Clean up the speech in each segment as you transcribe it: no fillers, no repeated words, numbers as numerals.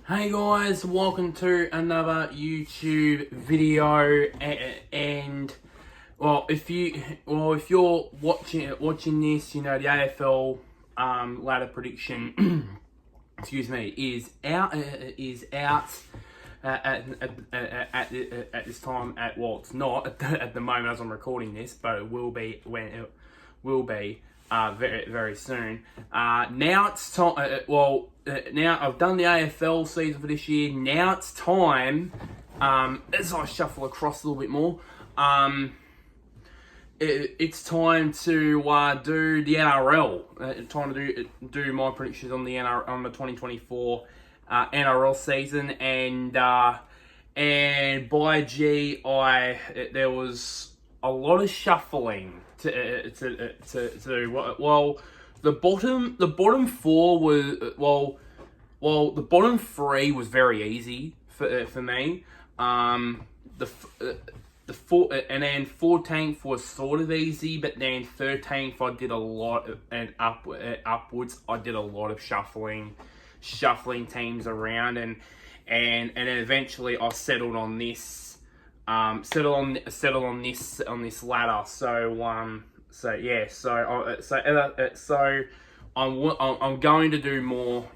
Hey guys, welcome to another YouTube video. And if you're watching this, you know the AFL ladder prediction, excuse me, is out at this time. It's not at the moment as I'm recording this, but it will be when it will be. Very, very soon. Now it's time. Now I've done the AFL season for this year. Now it's time. As I shuffle across a little bit more, it's time to do the NRL. Time to do my predictions on the NRL, on the 2024 NRL season, and by gee, there was a lot of shuffling to the bottom four was the bottom three was very easy for me. The four, and then 14th was sort of easy, but then 13th I did a lot and upwards I did a lot of shuffling teams around, and then eventually I settled on this. Settle on this ladder. I'm going to do more.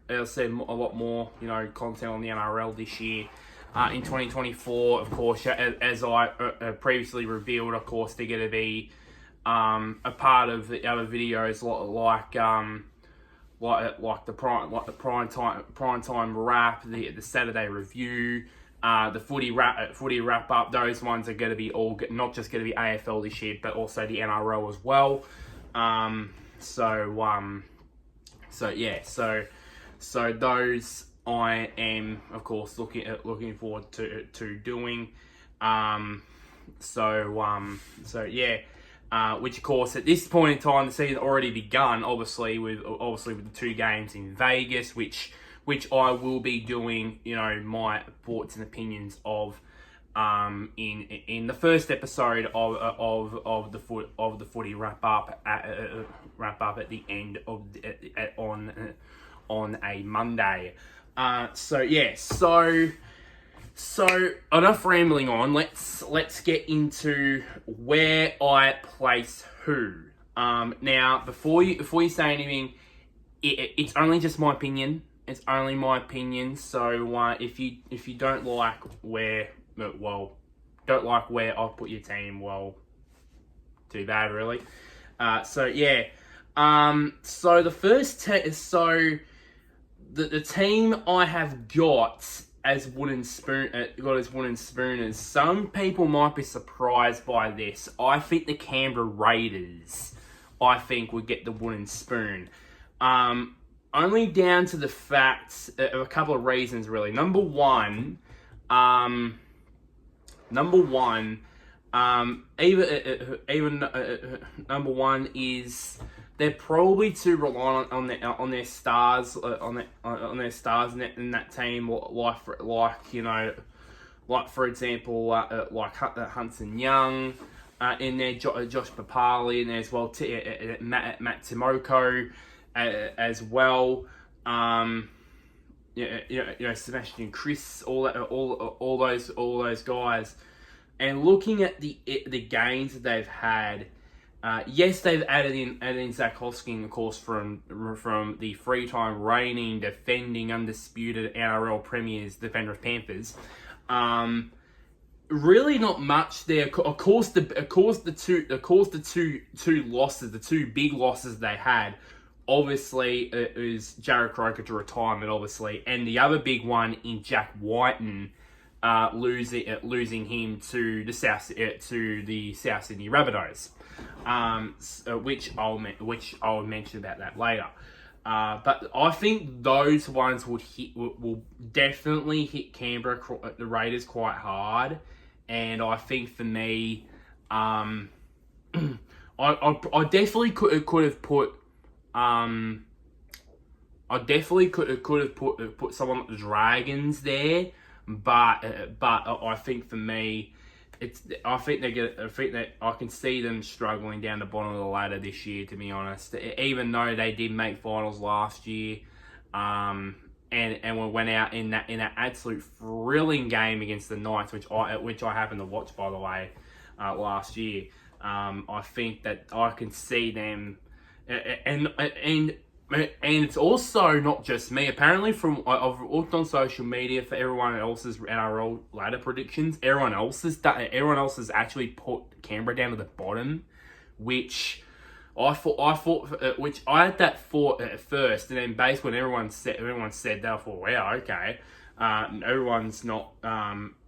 As I said, a lot more. Content on the NRL this year. In 2024, of course, as I previously revealed, of course, they're going to be a part of the other videos like the prime time wrap, the Saturday review. The footy wrap up. Those ones are going to be all not just going to be AFL this year, but also the NRL as well. So those I am of course looking forward to doing. Which of course at this point in time the season already begun. Obviously with the two games in Vegas, which I will be doing, my thoughts and opinions of, in the first episode of the footy wrap up at the end of on a Monday. So enough rambling on. Let's get into where I place who. Now before you say anything, it's only just my opinion. It's only my opinion, so if you don't like where I've put your team, well, too bad, really. So the first the team I have got as wooden spooners. Some people might be surprised by this. I think the Canberra Raiders, would get the wooden spoon. Only down to the fact of a couple of reasons, really. Number one, is they're probably too reliant on their stars in that team, like for example, like Hudson Young, in there, Josh Papali in there as well, Matt Timoko. As well, Sebastian Chris, all those guys, and looking at the gains that they've had, yes, they've added in Zach Hosking, of course, from the three-time reigning, defending, undisputed NRL premiers, the Penrith Panthers. Really not much there. Of course, the two big losses they had. Obviously, it was Jarrod Croker to retirement, obviously, and the other big one in Jack Whiten, losing him to the South Sydney Rabbitohs, which I'll mention about that later. But I think those ones will definitely hit Canberra, the Raiders, quite hard, and I think for me, I definitely could have put. I definitely could have put someone like the Dragons there, but I think for me, I think that I can see them struggling down the bottom of the ladder this year. To be honest, even though they did make finals last year, and we went out in that absolute thrilling game against the Knights, which I happened to watch, by the way, last year. I think that I can see them, and it's also not just me. Apparently, I've looked on social media for everyone else's NRL ladder predictions. Everyone else has actually put Canberra down to the bottom, which I thought, which I had that thought at first, and then basically when everyone said that, I thought, wow, okay, everyone's not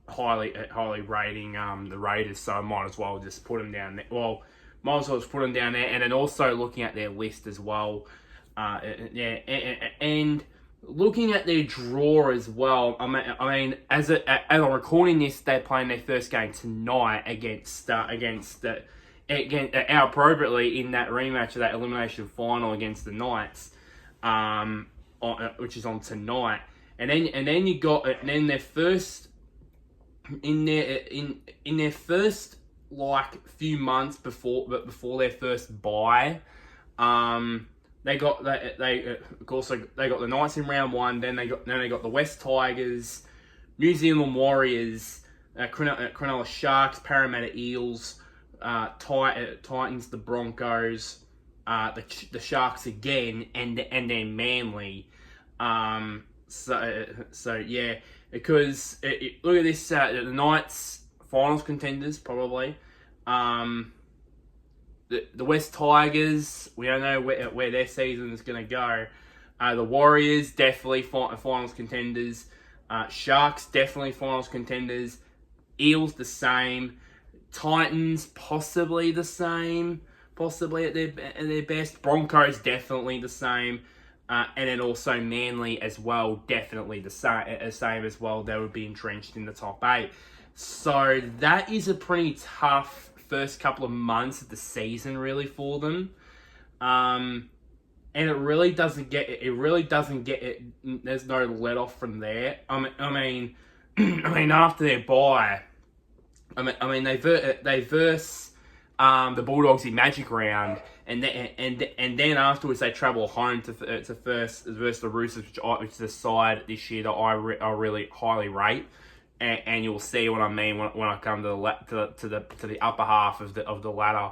highly rating the Raiders, so I might as well just put them down there. Well, might as well just put them down there, and then also looking at their list as well, and looking at their draw as well. I mean, as I'm recording this, they're playing their first game tonight against appropriately in that rematch of that elimination final against the Knights, which is on tonight, and then you got their first in their first like few months before their first bye, they got the Knights in round one, then they got the West Tigers, New Zealand Warriors, Cronulla Sharks, Parramatta Eels, Titans, the Broncos, the Sharks again, and then Manly. So yeah, because look at this, the Knights finals contenders probably. The West Tigers, we don't know where their season is going to go. The Warriors definitely finals contenders. Sharks definitely finals contenders. Eels the same. Titans possibly the same, possibly at their best. Broncos definitely the same, and then also Manly as well, definitely the same as well. They would be entrenched in the top 8. So that is a pretty tough first couple of months of the season, really, for them. And it really doesn't get. There's no let off from there. I mean, after their bye. They verse the Bulldogs in Magic Round, and then afterwards they travel home to verse the Roosters, which is a side this year that I really highly rate, and you'll see what I mean when I come to the upper half of the ladder,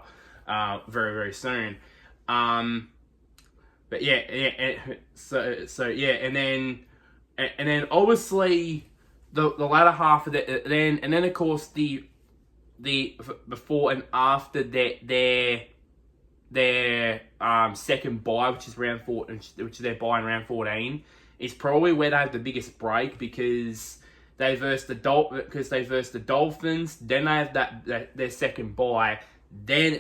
very very soon. But yeah, so yeah, and then obviously the latter half of then of course the before and after their second bye, which is round 4, which is their bye in round 14, is probably where they have the biggest break, because they verse the Dolphins, then they have their second bye, then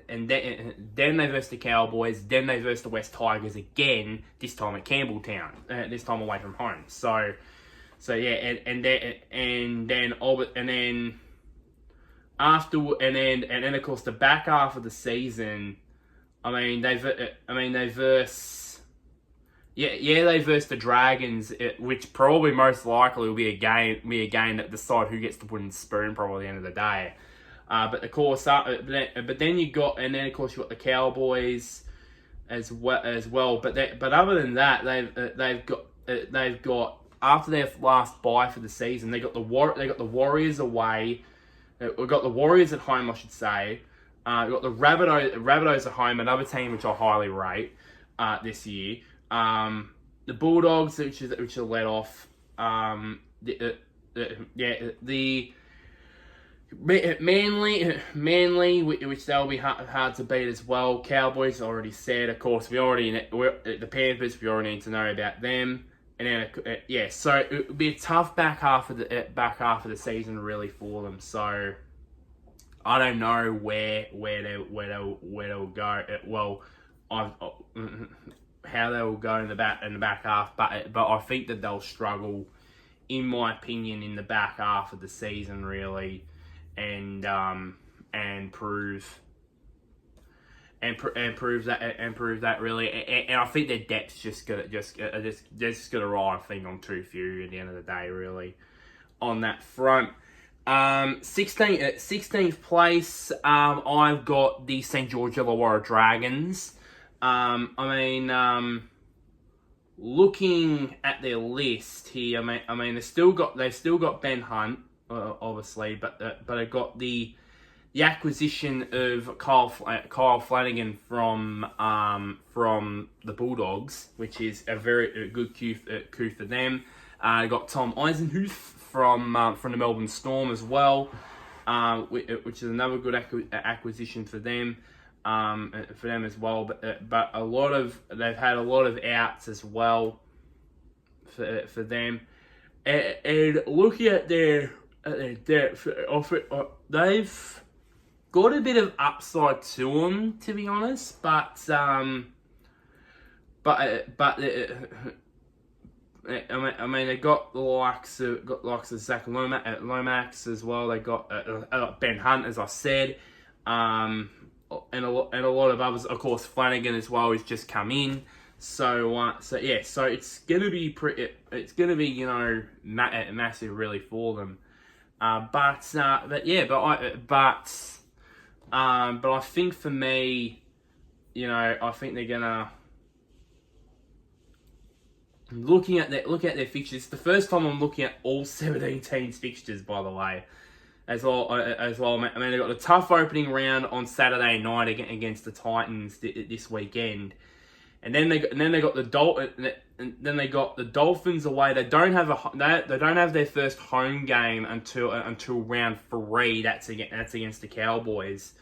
they verse the Cowboys, then they verse the West Tigers again, this time at Campbelltown, this time away from home. So yeah, and then after and then of course the back half of the season, they verse the Dragons, which probably most likely will be a game that decide who gets to put in the spoon probably at the end of the day. But of course, but then you got the Cowboys as well. But other than that, they've got after their last bye for the season, they got the Warriors away. We've got the Warriors at home, I should say. We've got the Rabbitohs at home, another team which I highly rate this year. The Bulldogs, which are let off. The Manly, which they'll be hard to beat as well. Cowboys, already said. Of course, the Panthers, we already need to know about them. And then so it would be a tough back half of the season really for them. So I don't know where they'll go. Well, how they will go in the back half, but I think that they'll struggle, in my opinion, in the back half of the season really, and prove that really, and I think their depth's just gonna ride, I think, on too few at the end of the day, really, on that front. 16th place, I've got the St. George Illawarra Dragons. looking at their list here, I mean, they've still got Ben Hunt, obviously, but they got the acquisition of Kyle Flanagan from the Bulldogs, which is a very good coup for them. Got Tom Eisenhuth from the Melbourne Storm as well, which is another good acquisition for them. As well, but they've had a lot of outs as well for them, and looking at their depth, they've got a bit of upside to them, to be honest, but I mean, they got the likes of Zach Lomax as well. They got Ben Hunt, as I said, and a lot of others. Of course, Flanagan as well has just come in. So it's gonna be massive really for them. But I think for me, I think they're gonna. Looking at their fixtures, it's the first time I'm looking at all 17 teams' fixtures, by the way, as well. I mean, they got a tough opening round on Saturday night against the Titans this weekend, and then they got the Dolphins away. They don't have their first home game until round 3. That's against the Cowboys.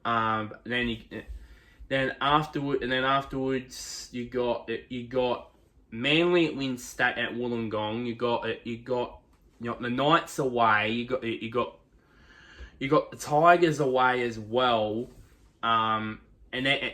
Then afterwards you got Manly at Win State at Wollongong. You got the Knights away. You got the Tigers away as well. And then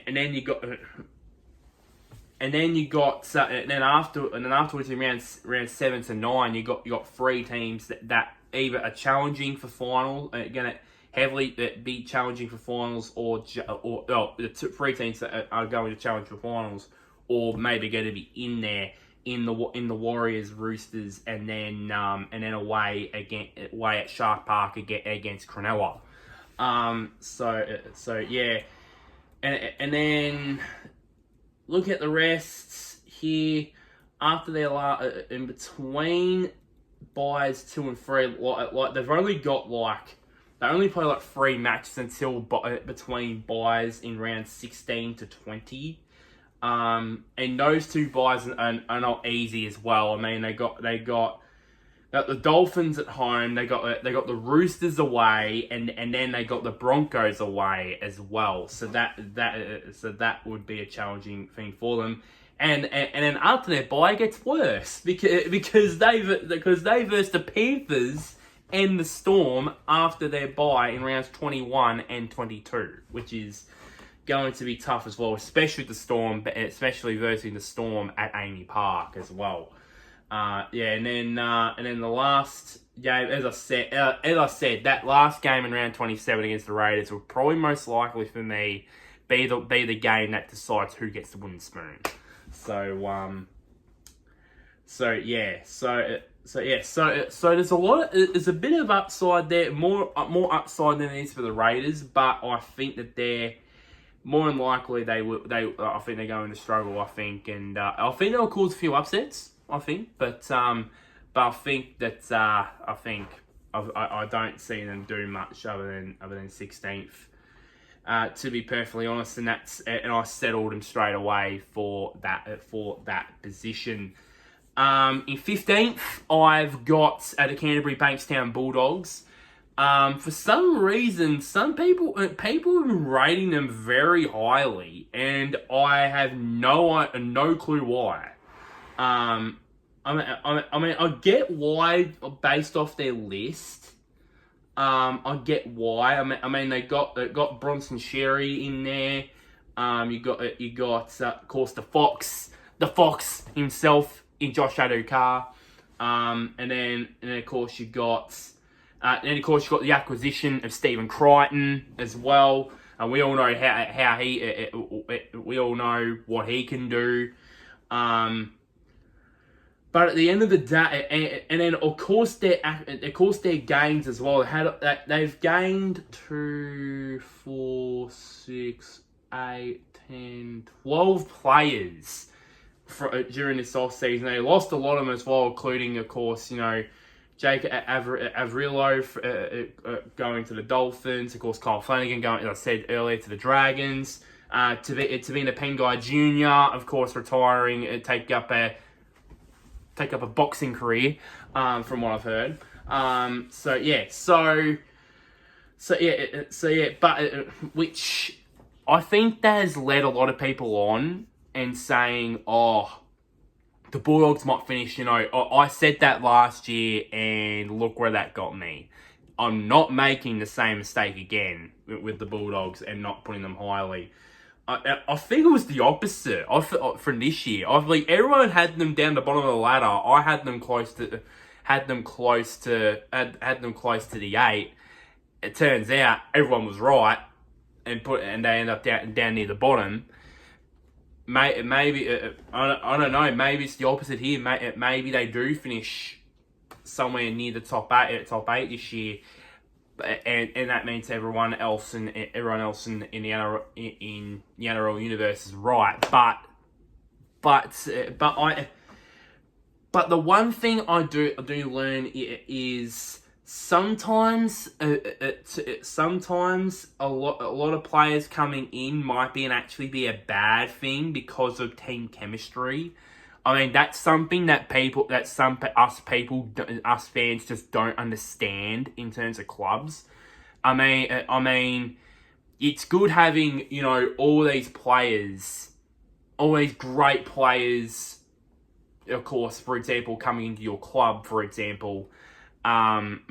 afterwards in round 7 to 9, you got 3 teams that either are challenging for finals, gonna heavily be challenging for finals, or the 3 teams that are going to challenge for finals, or maybe going to be in there in the Warriors, Roosters, and then away at Shark Park against Cronulla. So yeah, and then look at the rest here after their in between buys 2 and 3. Like they've only got they only play 3 matches until between buys in round 16 to 20. And those 2 buys are not easy as well. I mean, they got the Dolphins at home. They got the Roosters away, and then they got the Broncos away as well. So that would be a challenging thing for them. And then after their bye, it gets worse because they versus the Panthers and the Storm after their bye in rounds 21 and 22, which is going to be tough as well, especially especially versus the Storm at Amy Park as well. And then the last game, as I said, that last game in round 27 against the Raiders will probably most likely for me be the game that decides who gets the wooden spoon. So there's there's a bit of upside there, more upside than there is for the Raiders, but I think that they're more than likely I think they're going to struggle. I think they'll cause a few upsets. I think I don't see them do much other than 16th. To be perfectly honest, and I settled them straight away for that position. In 15th, I've got the Canterbury Bankstown Bulldogs. For some reason, some people have been rating them very highly, and I have no clue why. I get why based off their list. I get why. I mean they got Bronson Sherry in there. You got of course the Fox himself in Josh Adokar. And then of course you got the acquisition of Stephen Crichton as well. And we all know we all know what he can do. But at the end of the day, and then of course their gains as well. They've gained 2, 4, 6, 8, 10, 12 players during this off season. They lost a lot of them as well, including, of course, Jake Averillo going to the Dolphins. Of course, Kyle Flanagan going, as I said earlier, to the Dragons. Tavina Pengai Jr., of course, retiring, take up a boxing career, from what I've heard. Which I think that has led a lot of people on and saying, the Bulldogs might finish, I said that last year and look where that got me. I'm not making the same mistake again with the Bulldogs and not putting them highly. I think it was the opposite from this year. I believe everyone had them down the bottom of the ladder. I had them close to the 8. It turns out everyone was right and they end up down near the bottom. Maybe I don't know. Maybe it's the opposite here. Maybe they do finish somewhere near the top 8 this year, and that means everyone else in the NRL universe is right. But the one thing I do learn is sometimes a lot of players coming in might actually be a bad thing because of team chemistry. I mean, that's something that us fans just don't understand in terms of clubs. I mean, it's good having, all these players, all these great players, of course, for example, coming into your club, for example, but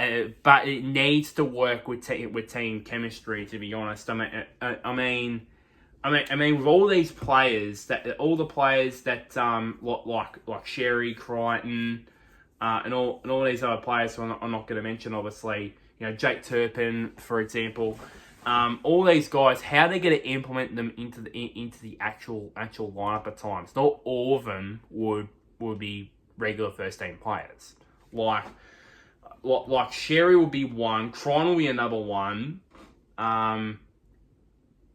it needs to work with team chemistry, to be honest. I mean, with all these players like Sherry, Crichton, and all these other players who I'm not going to mention, obviously, Jake Turpin, for example, all these guys, how they're going to implement them into the actual lineup at times. Not all of them would be regular first team players. Like Sherry will be one, Crichton will be another one.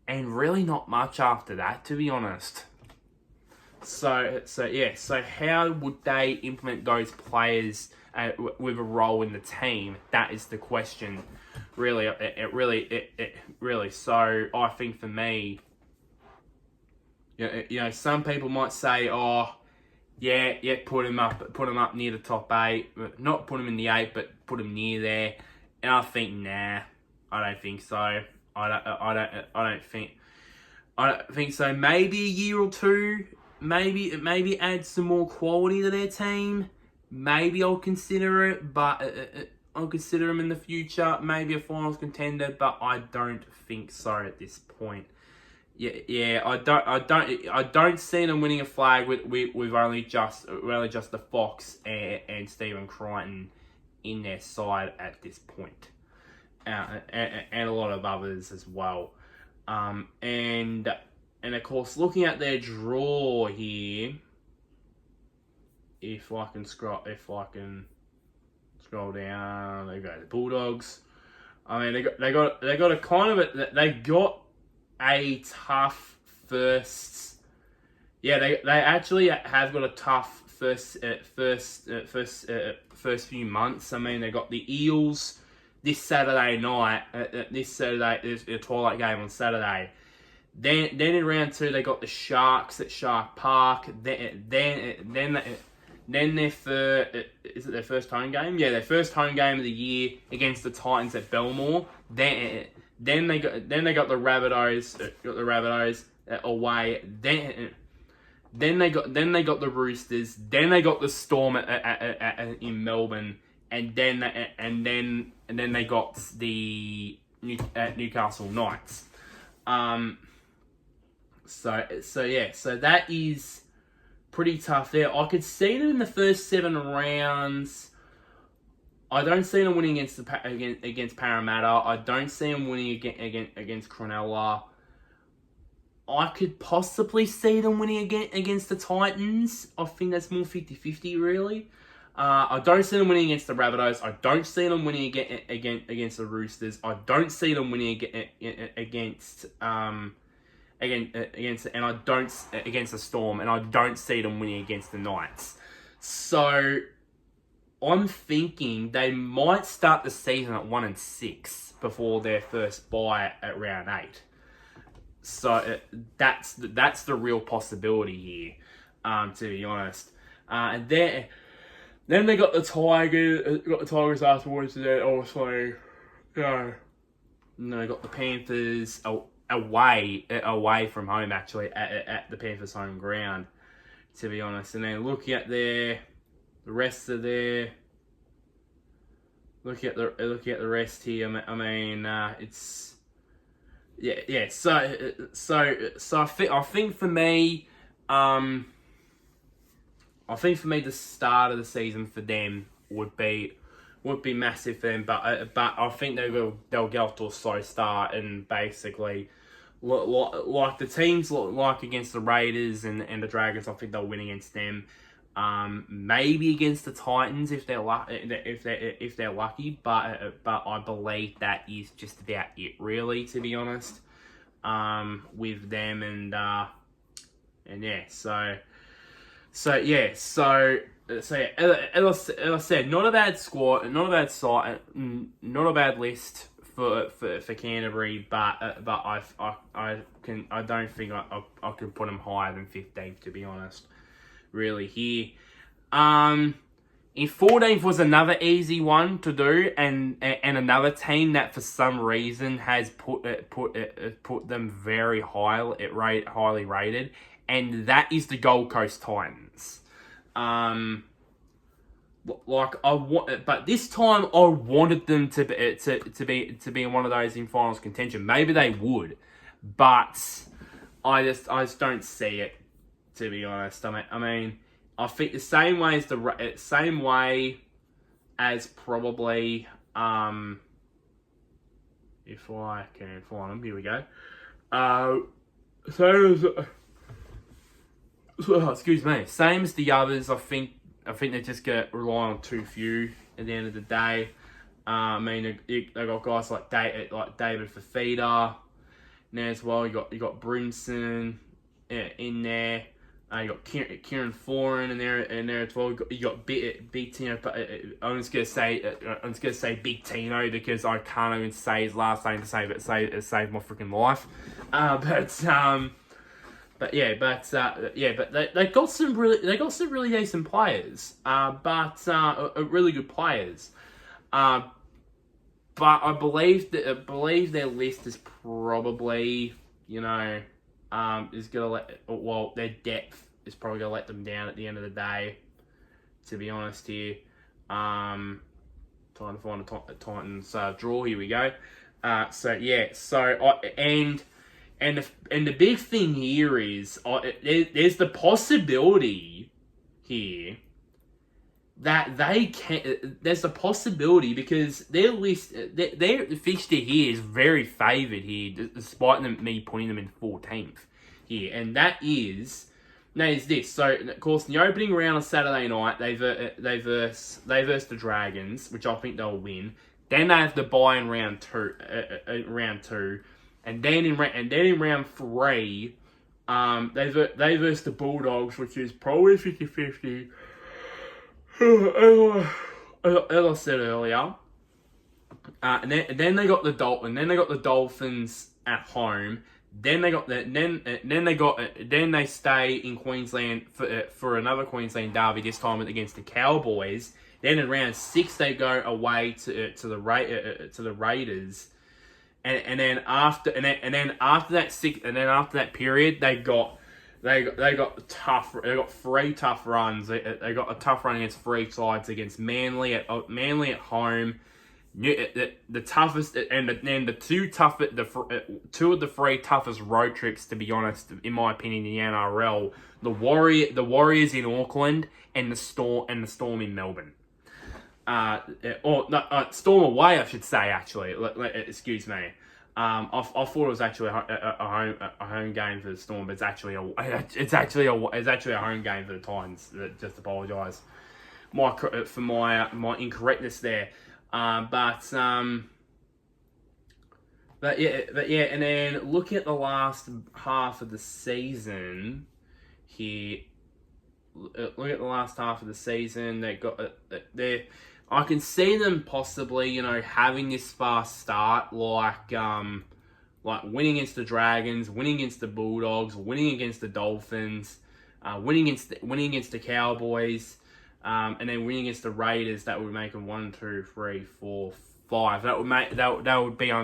And really not much after that, to be honest. So how would they implement those players with a role in the team? That is the question. Really. So I think for me, some people might say, put him up near the top 8, not put him in the 8, but put him near there. And I think, nah, I don't think so. I don't think so. Maybe a year or two. Maybe add some more quality to their team. Maybe I'll consider it, but I'll consider them in the future. Maybe a finals contender, but I don't think so at this point. Yeah. I don't see them winning a flag with only just the Fox and Stephen Crichton in their side at this point. And a lot of others as well. And of course, looking at their draw here, if I can scroll down, they go the Bulldogs. I mean, they got a kind of they got a tough first. Yeah, they actually have got a tough first few months. I mean, they got the Eels this Saturday night. There's a twilight game on Saturday. Then in round 2 they got the Sharks at Shark Park. Then their is it their first home game? Yeah, their first home game of the year against the Titans at Belmore. Then they got the Rabbitohs away. Then they got the Roosters. Then they got the Storm in Melbourne. And then they got the Newcastle Knights. So that is pretty tough there. I could see them in the first 7 rounds. I don't see them winning against Parramatta. I don't see them winning against Cronulla. I could possibly see them winning against the Titans. I think that's more 50-50, really. I don't see them winning against the Rabbitohs. I don't see them winning against the Roosters. I don't see them winning against against the Storm, and I don't see them winning against the Knights. So I'm thinking they might start the season at 1-6 before their first bye at round 8. So that's the real possibility here, to be honest. And then they got the Tigers afterwards. And then also, you know, and then they got the Panthers away from home, actually at the Panthers' home ground, to be honest. And then looking at the rest of their. Looking at the rest here, I mean, it's yeah. So I think for me, the start of the season for them would be massive for them. But I think they'll get off to a slow start and basically like the teams like against the Raiders and the Dragons. I think they'll win against them. Maybe against the Titans if they're lucky, but I believe that is just about it, really, to be honest. With them and yeah, so yeah, as I said, not a bad squad, not a bad side, not a bad list for Canterbury, but I don't think I can put them higher than 15th, to be honest. Really here. In 14th was another easy one to do, and another team that for some reason has put them very highly rated, and that is the Gold Coast Titans. But this time I wanted them to be in one of those in finals contention. Maybe they would, but I just don't see it, to be honest. I mean, I think the same way as probably if I can find them, here we go. Excuse me. Same as the others. I think they just get rely on too few at the end of the day. I mean, they got guys like David Fafita there as well. You got Brimson in there. You got Kieran Foran in there as well. You got Big Tino. I'm just gonna say Big Tino because I can't even say his last name to save my freaking life. But they got some really decent players. Really good players. But I believe their list is probably, is gonna their depth is probably gonna let them down at the end of the day, to be honest here. Trying to find a Titans draw. Here we go. And the big thing here is there's the possibility here that they can. There's a possibility because their fixture here is very favoured here, despite me putting them in 14th here, and that is this. So of course, in the opening round on Saturday night, they verse the Dragons, which I think they'll win. Then they have the bye in round two, and then in round 3, they verse the Bulldogs, which is probably 50-50. As I said earlier, and then they got the Dolphins at home. Then they stay in Queensland for another Queensland derby, this time against the Cowboys. Then in round 6 they go away to the Raiders, and then after that period they got 3 tough runs. They got a tough run against 3 sides, against Manly at home. The toughest and then the 2 of the 3 toughest road trips, to be honest, in my opinion, in the NRL. The Warriors in Auckland and the Storm in Melbourne. Storm away, I should say. Actually, excuse me. I thought it was actually a home game for the Storm, but it's actually a home game for the Titans. Just apologise for my incorrectness there. But and then looking at the last half of the season here. Look at the last half of the season. They got I can see them possibly, having this fast start, like winning against the Dragons, winning against the Bulldogs, winning against the Dolphins, winning against the Cowboys, and then winning against the Raiders. That would make them 1, 2, 3, 4, 5. That would make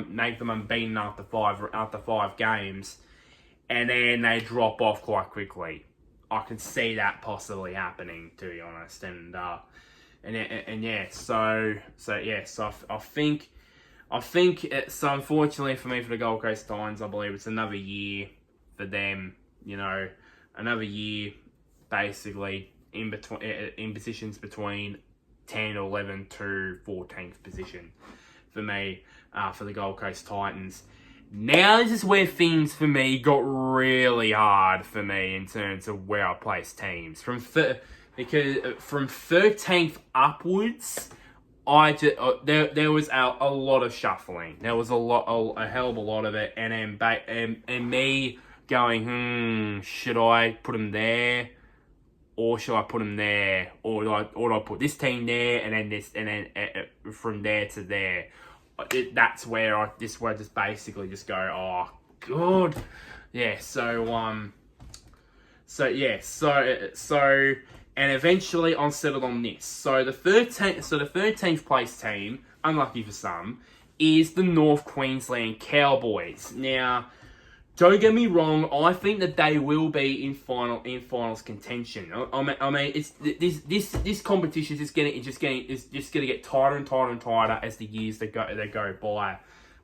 make them unbeaten after five games, and then they drop off quite quickly. I can see that possibly happening, to be honest, and so I think it's unfortunately for me, for the Gold Coast Titans, I believe it's another year for them. Another year basically in positions between 10, 11 to 14th position for me, for the Gold Coast Titans. Now this is where things for me got really hard for me in terms of where I place teams. Because from 13th upwards, there was a lot of shuffling. There was a hell of a lot of it, and me going, should I put them there, or should I put them there, or do I put this team there, and then this, and then from there to there. That's where I just basically just go, oh god, yeah. So and eventually I'm settled on this. So the 13th place team, unlucky for some, is the North Queensland Cowboys. Now, don't get me wrong, I think that they will be in finals contention. I mean, it's this competition is just gonna get tighter and tighter and tighter as the years that go by.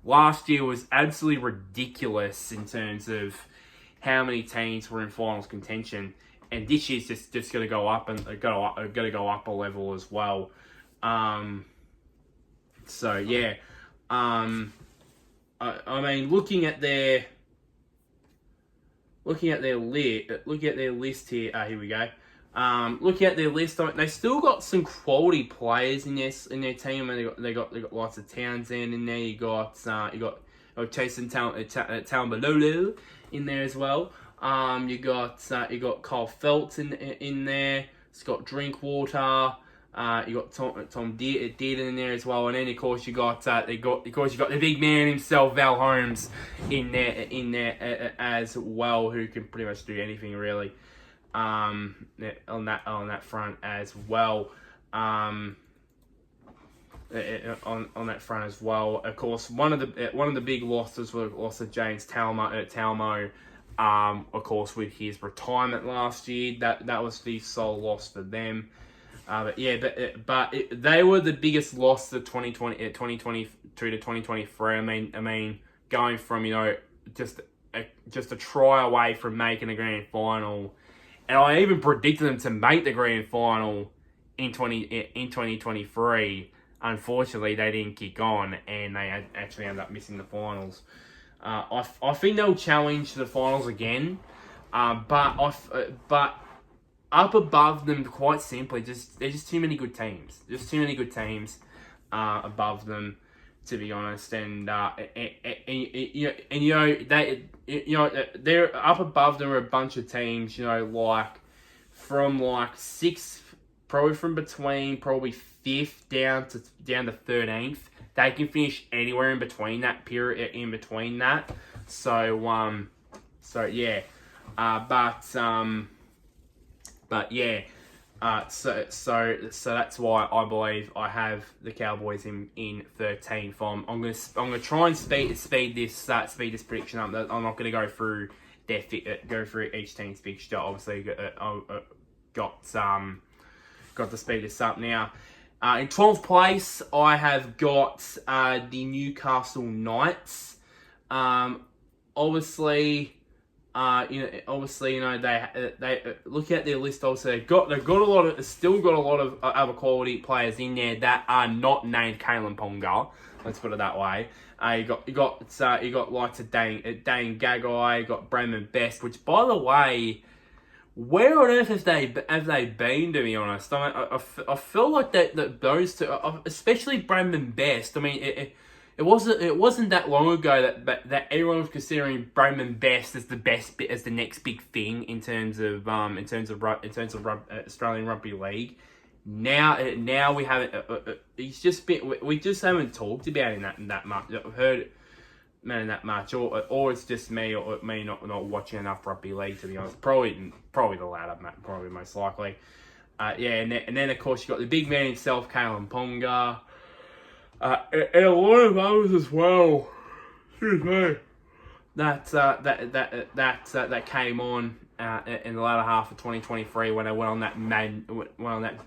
Last year was absolutely ridiculous in terms of how many teams were in finals contention, and this year's just gonna go up and gonna go up a level as well. So yeah, I mean, looking at their list here. Here we go. Looking at their list, they still got some quality players in their team, and they got lots of Townsend in there. You got Jason Talmalolo in there as well. You got Kyle Feltz in there. Scott Drinkwater. You got Tom Dearden in there as well, and then of course you got the big man himself, Val Holmes, in there as well, who can pretty much do anything really, on that front as well. On that front as well. Of course, one of the big losses was also James Talmo. Of course, with his retirement last year, that was the sole loss for them. But they were the biggest loss to 2022 to 2023. I mean, going from just a try away from making the grand final, and I even predicted them to make the grand final in 2023. Unfortunately, they didn't kick on, and they actually ended up missing the finals. I think they'll challenge the finals again, but up above them, quite simply, there's just too many good teams. There's too many good teams above them, to be honest. And they're up above them are a bunch of teams. From sixth, probably from between fifth down to 13th. They can finish anywhere in between that period. So yeah, But yeah, so that's why I believe I have the Cowboys in 13 from. I'm gonna try and speed this prediction up. I'm not gonna go through each team's fixture. Obviously, got to speed this up now. In 12th place, I have got the Newcastle Knights. Obviously, they look at their list. Also, they've got a lot of other quality players in there that are not named Kalen Ponga. Let's put it that way. You got lots of Dane Gagai. You got Brandon Best, which, by the way, where on earth have they been? To be honest, I feel like that those two, especially Brandon Best. I mean, it wasn't that long ago that everyone was considering Bowman Best as the next big thing in terms of Australian Rugby League. Now we haven't. He's just been. We just haven't talked about him that much. I've heard that much, or it's just me, or me not watching enough rugby league, to be honest. Probably the latter, probably most likely. And then of course you got the big man himself, Kalen Ponga. And a lot of others as well. Excuse me. That came on in the latter half of 2023 when they went on that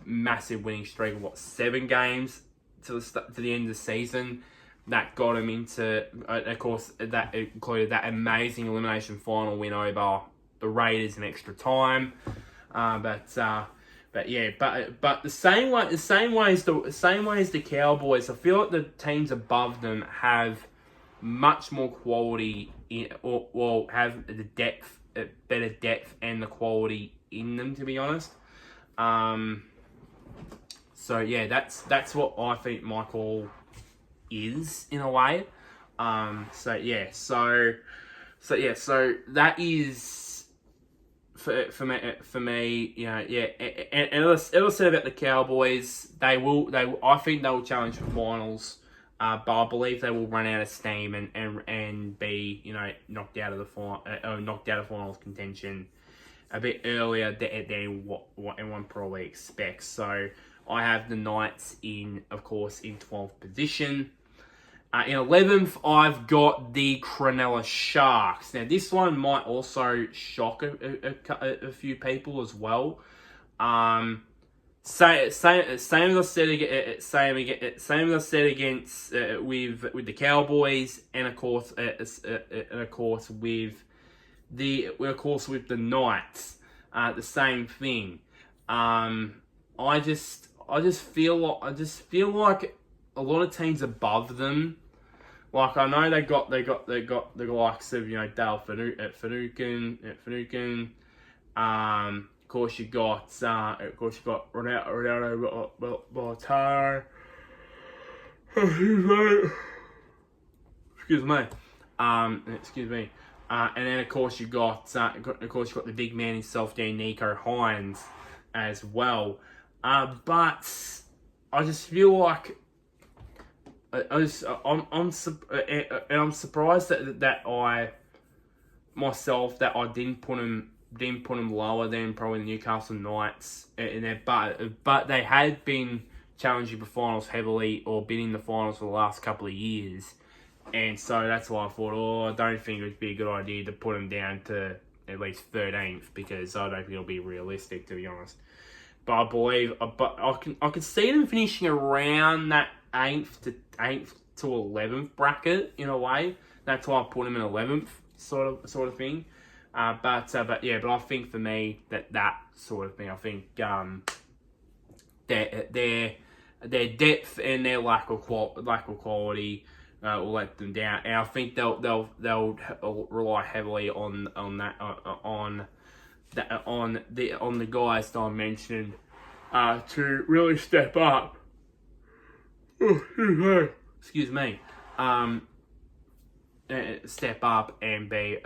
massive winning streak of 7 games to the end of the season. That got him into, of course, that included that amazing elimination final win over the Raiders in extra time. But the same way as the Cowboys, I feel like the teams above them have much more quality have the depth, better depth and the quality in them, to be honest. So yeah, that's what I think Michael is in a way. So that is. For me, you know, yeah, and as I said about the Cowboys, I think they will challenge for finals, but I believe they will run out of steam and be, you know, knocked out of finals contention a bit earlier than what everyone probably expects. So I have the Knights in 12th position. In 11th, I've got the Cronulla Sharks. Now, this one might also shock a few people as well. Same as I said against with the Cowboys, and of course with the Knights. The same thing. I just feel like a lot of teams above them, like I know they got the likes of, you know, Dale Finucane. Of course you got Ronaldo Baltar. Excuse me. And then of course you got the big man himself, Nico Hines, as well. But I just feel like I'm surprised that I didn't put him lower than probably the Newcastle Knights in there, but they had been challenging for finals heavily or been in the finals for the last couple of years, and so that's why I thought, I don't think it would be a good idea to put him down to at least 13th, because I don't think it'll be realistic, to be honest. But I believe, I can see them finishing around that 8th to 11th bracket in a way. That's why I put them in 11th sort of thing. But I think for me that sort of thing, I think their depth and their lack of quality will let them down, and I think they'll rely heavily on the guys that I mentioned to really step up. Excuse me. Step up and be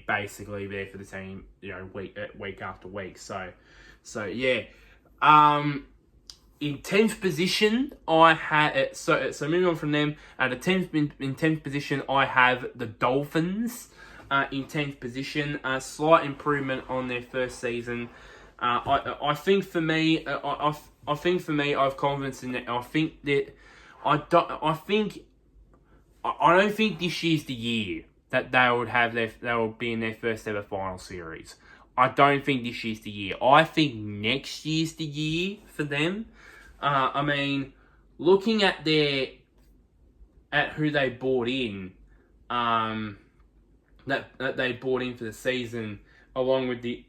basically there for the team, you know, week after week. So yeah. In 10th position, I had so moving on from them. In 10th position, I have the Dolphins. In 10th position, a slight improvement on their first season. I think for me, I have confidence in that. I don't think this year's the year that they will be in their first ever final series. I don't think this year's the year. I think next year's the year for them. I mean, looking at who they bought in, that they bought in for the season, along with the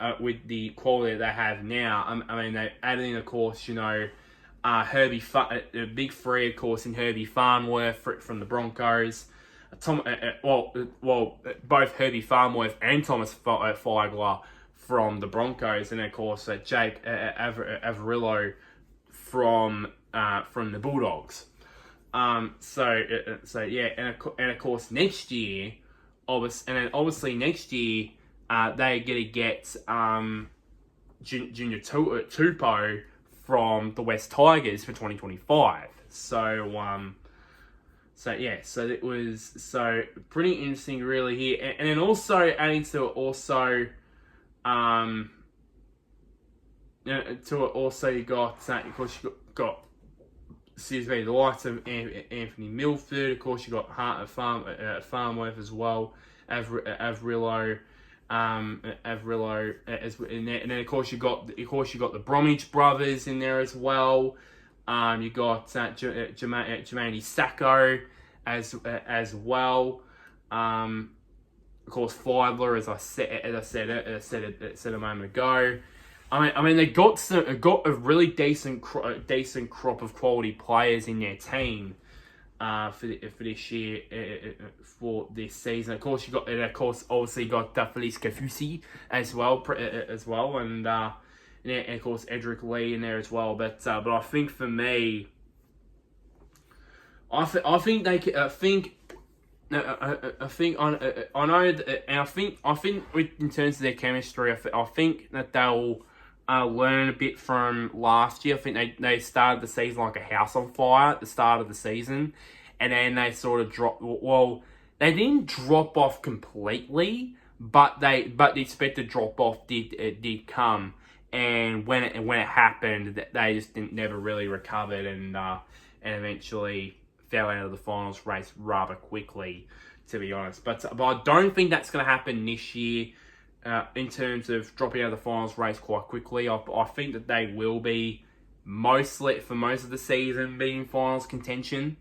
quality that they have now. I mean, they added in, of course, you know, big three, of course, in Herbie Farnworth from the Broncos. Both Herbie Farnworth and Thomas Feigler from the Broncos, and of course Jake Averillo from the Bulldogs. So yeah, and of course next year, obviously next year, they're gonna get Junior Tupou from the West Tigers for 2025. So yeah, so it was pretty interesting really here, and then also adding to it you got of course you got the likes of Anthony Milford. Of course, you got Farnworth as well, Avrillo, and then of course you got the Bromwich brothers in there as well. You got Jermaine Sacco as well. Of course, Feidler, as I said a moment ago. I mean, they got a really decent crop of quality players in their team for this year, for this season. Of course, obviously got Felice Kafusi as well, and of course Edric Lee in there as well. But I think for me, I think in terms of their chemistry, I think that they'll learn a bit from last year. I think they started the season like a house on fire at the start of the season, and then they sort of dropped. Well, they didn't drop off completely, but the expected drop off did come, and when it happened, they just never really recovered, and eventually fell out of the finals race rather quickly, to be honest. But I don't think that's going to happen this year. In terms of dropping out of the finals race quite quickly, I think that they will be mostly for most of the season being in finals contention.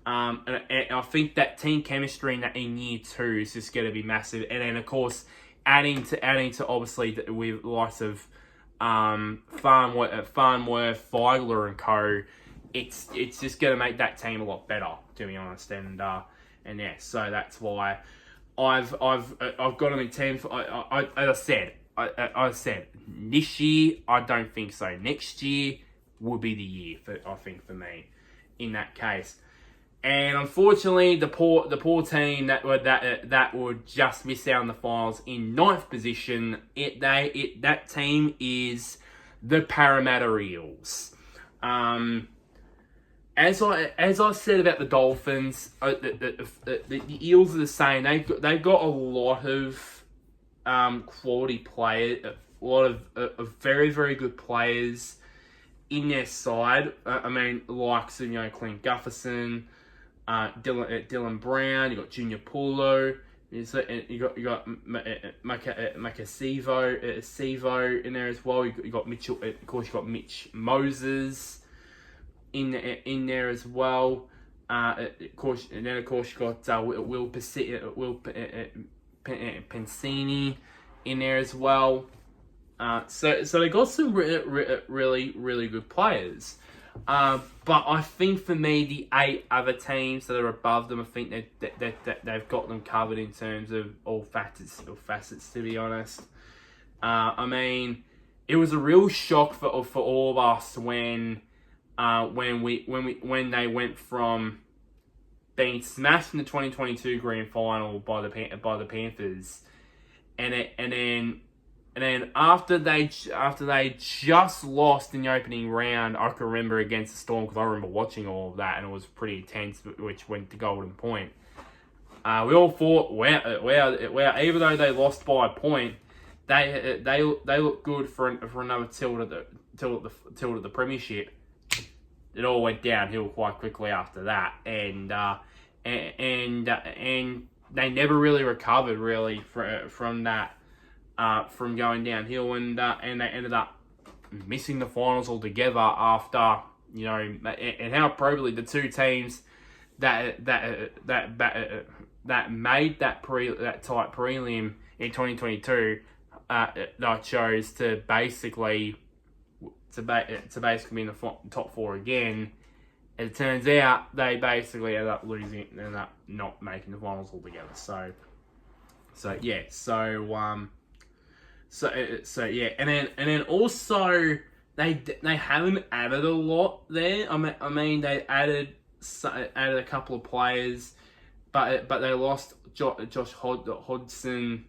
And I think that team chemistry in year 2 is just going to be massive. And then of course adding to obviously with lots of Farnworth, Feigler and co. It's just going to make that team a lot better, to be honest. And yeah, so that's why I've got them in 10. As I said, this year I don't think so. Next year will be the year for me in that case. And unfortunately, the poor team that would just miss out on the finals in 9th position. That team is the Parramatta Eels. As I said about the Dolphins, the Eels are the same. They've got a lot of quality players, a lot of very, very good players in their side. I mean, like Clint Gutherson, Dylan Brown. You got Junior Paulo. You got Sevo in there as well. You got Mitchell. Of course, you got Mitch Moses in there as well. Of course, you got Will Pensini in there as well. So they got some really good players. But I think for me, the 8 other teams that are above them, I think that they've got them covered in terms of all facets. To be honest, I mean, it was a real shock for all of us when they went from being smashed in the 2022 grand final by the Panthers, and then after they just lost in the opening round, I can remember against the Storm, because I remember watching all of that and it was pretty intense, which went to Golden Point. We all thought, wow, even though they lost by a point, they look good for another tilt at the Premiership. It all went downhill quite quickly after that, and they never really recovered from that. From going downhill, and they ended up missing the finals altogether after, and how probably the two teams that made that tight prelim in 2022 chose to basically be in the top 4 again. And it turns out they basically ended up not making the finals altogether. So yeah, and then also they haven't added a lot there. I mean they added a couple of players, but they lost Josh Hodgson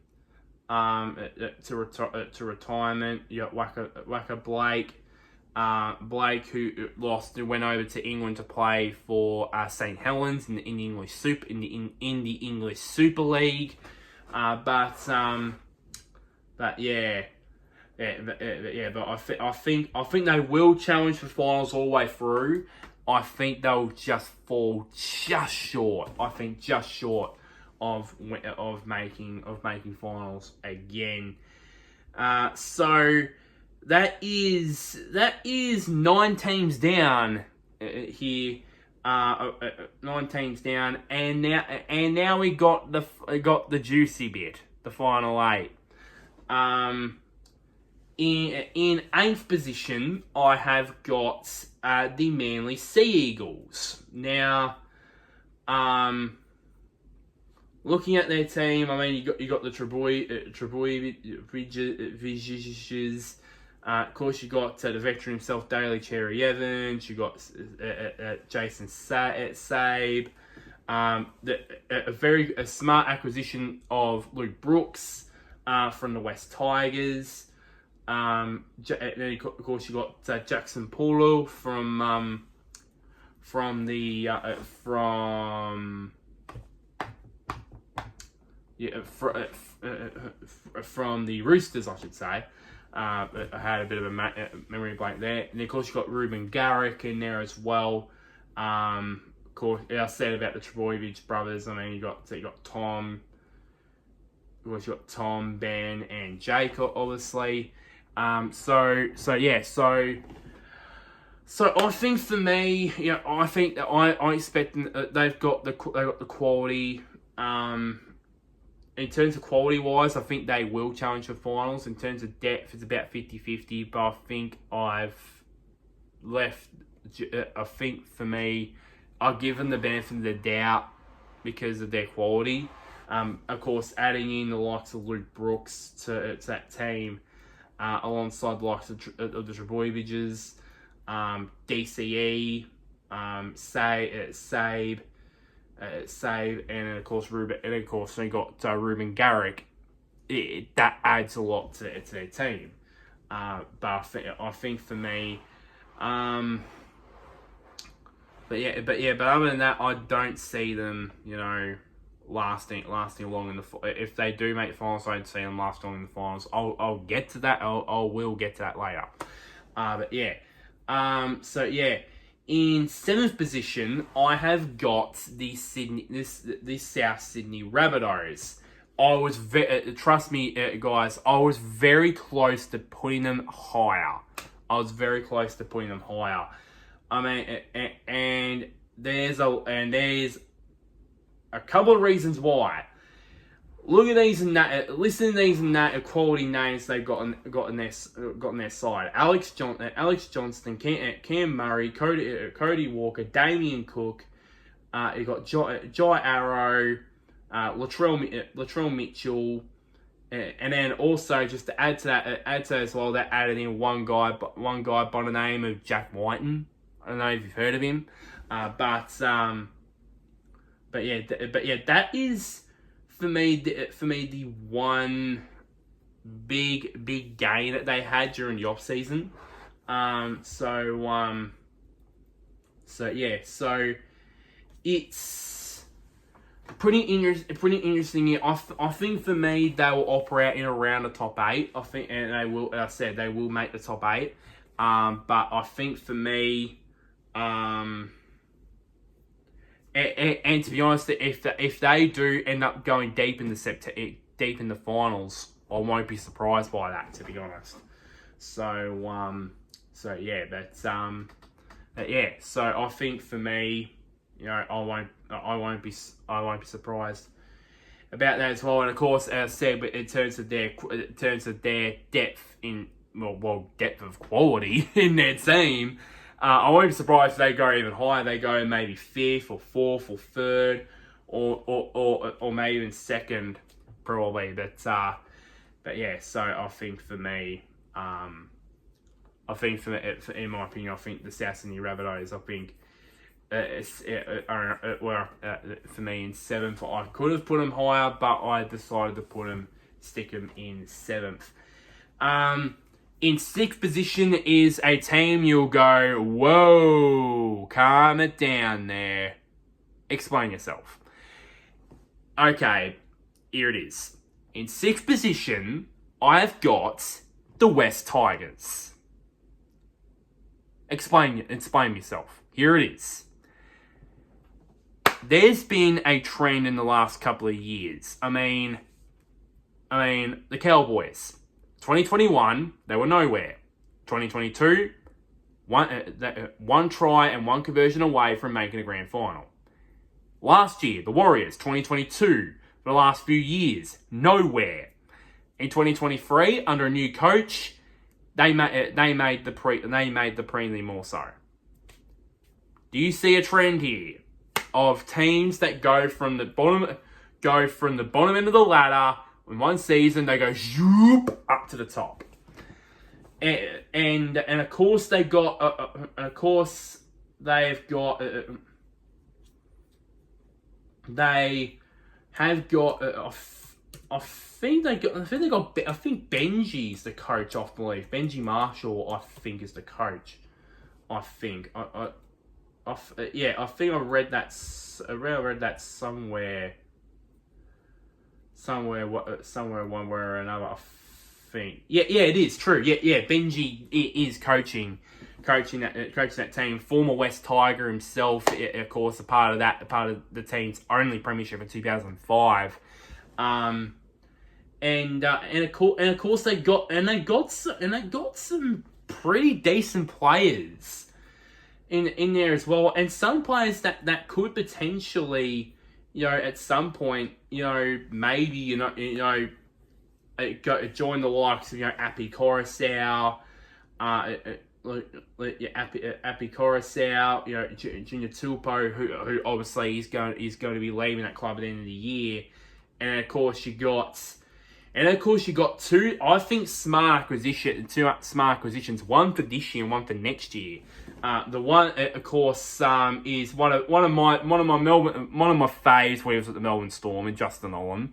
to retirement. You got Waka Blake. Blake, who went over to England to play for St Helens in the English Super League, but I think they will challenge for finals all the way through. I think they'll just fall just short. I think just short of making finals again. So. That is 9 teams down here. 9 teams down, and now we got the juicy bit, the final 8. In 8th position, I have got the Manly Sea Eagles. Now, looking at their team, I mean you got the Trebojeviches. Of course, you got the veteran himself, Daly Cherry Evans. You got Jason Sabe. A very smart acquisition of Luke Brooks from the West Tigers. Then of course you got Jackson Paulo from the Roosters, I should say. I had a bit of a memory blank there. And of course, you've got Ruben Garrick in there as well. Of course, I said about the Trebojevic brothers. I mean, you got Tom. Of course, you got Tom, Ben, and Jake, obviously. So I think for me, I think that I expect they've got the quality. In terms of quality-wise, I think they will challenge for finals. In terms of depth, it's about 50-50. But I think I think for me, I'll give them the benefit of the doubt because of their quality. Of course, adding in the likes of Luke Brooks to that team, alongside the likes of the Trebojeviches, DCE, Sabe, and of course Ruben, and of course they got Ruben Garrick. That adds a lot to their team. But I think for me, but other than that, I don't see them, lasting long in the. If they do make the finals, I don't see them lasting long in the finals. I'll get to that. I will get to that later. In 7th position, I have got the South Sydney Rabbitohs. I was trust me, guys. I was very close to putting them higher. I mean, and there's a couple of reasons why. Look at these and that. Listen to these and that quality names they've got in their side. Alex Johnston, Cam Murray, Cody Walker, Damien Cook. You got Jai Arrow, Latrell Mitchell, and then also just to add to that as well, they added in one guy by the name of Jack Whiten. I don't know if you've heard of him, but that is. For me, the one big gain that they had during the off season. So it's pretty interesting here. I think for me they will operate in around the top 8. I think, and they will. As I said, they will make the top 8. But I think for me, And to be honest, if they do end up going deep in the finals, I won't be surprised by that. To be honest, so I think for me, I won't be surprised about that as well. And of course, as I said, but in terms of their depth depth of quality in their team. I won't be surprised if they go even higher. They go maybe 5th or 4th or 3rd, or maybe even 2nd, probably. But yeah. So I think for me, I think, in my opinion, I think the South Sydney Rabbitohs, I think, were for me in 7th. I could have put them higher, but I decided to stick them in 7th. In 6th position is a team you'll go, whoa, calm it down there. Explain yourself. Okay, here it is. In 6th position, I've got the West Tigers. Explain yourself. Here it is. There's been a trend in the last couple of years. I mean, the Cowboys. 2021, they were nowhere. 2022, one try and one conversion away from making a grand final. Last year, the Warriors. 2022, for the last few years, nowhere. In 2023, under a new coach, they made the prelim also. Do you see a trend here of teams that go from the bottom end of the ladder in one season? They go zoop up to the top, and of course they've got they have got. I think Benji's the coach. I believe Benji Marshall. I think is the coach. I think I think I read that somewhere one way or another. I think it is true. Benji is coaching that team. Former West Tiger himself, of course, a part of the team's only premiership in 2005. And of course they got some pretty decent players in there as well, and some players that could potentially, at some point, maybe join the likes of Api Coruscant, Api Coruscant, Junior Tupou, who obviously is going to be leaving that club at the end of the year, and of course you got two, I think, smart acquisitions, one for this year and one for next year. The one, of course, is one of my faves when he was at the Melbourne Storm, and Justin Olam.